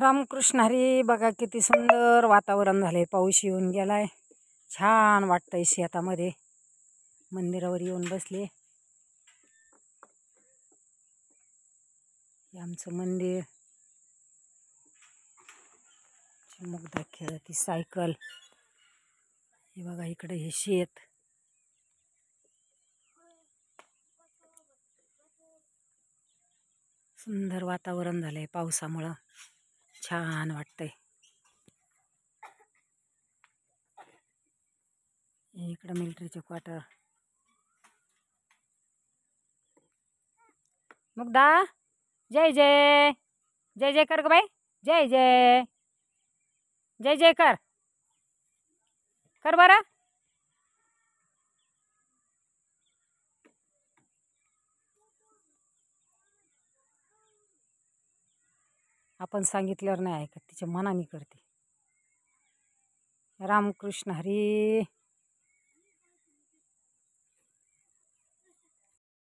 रामकृष्ण हरी. बघा किती सुंदर वातावरण झाले. पाऊस येऊन गेलाय. छान वाटतंय शेतामध्ये. मंदिरावर येऊन बसले. हे आमचं मंदिर. चिमुकदा खेळती सायकल. हे बघा इकडे हे शेत. सुंदर वातावरण झालंय पावसामुळं. छान वाटतंय. इकडं मिलिटरीचे क्वार्टर. मुग्धा जय जय. जय जय कर ग बाई. जय जय. जय जय कर. कर बरं. आपण सांगितल्यावर नाही ऐकत. तिच्या मनाने करते. रामकृष्ण हरी.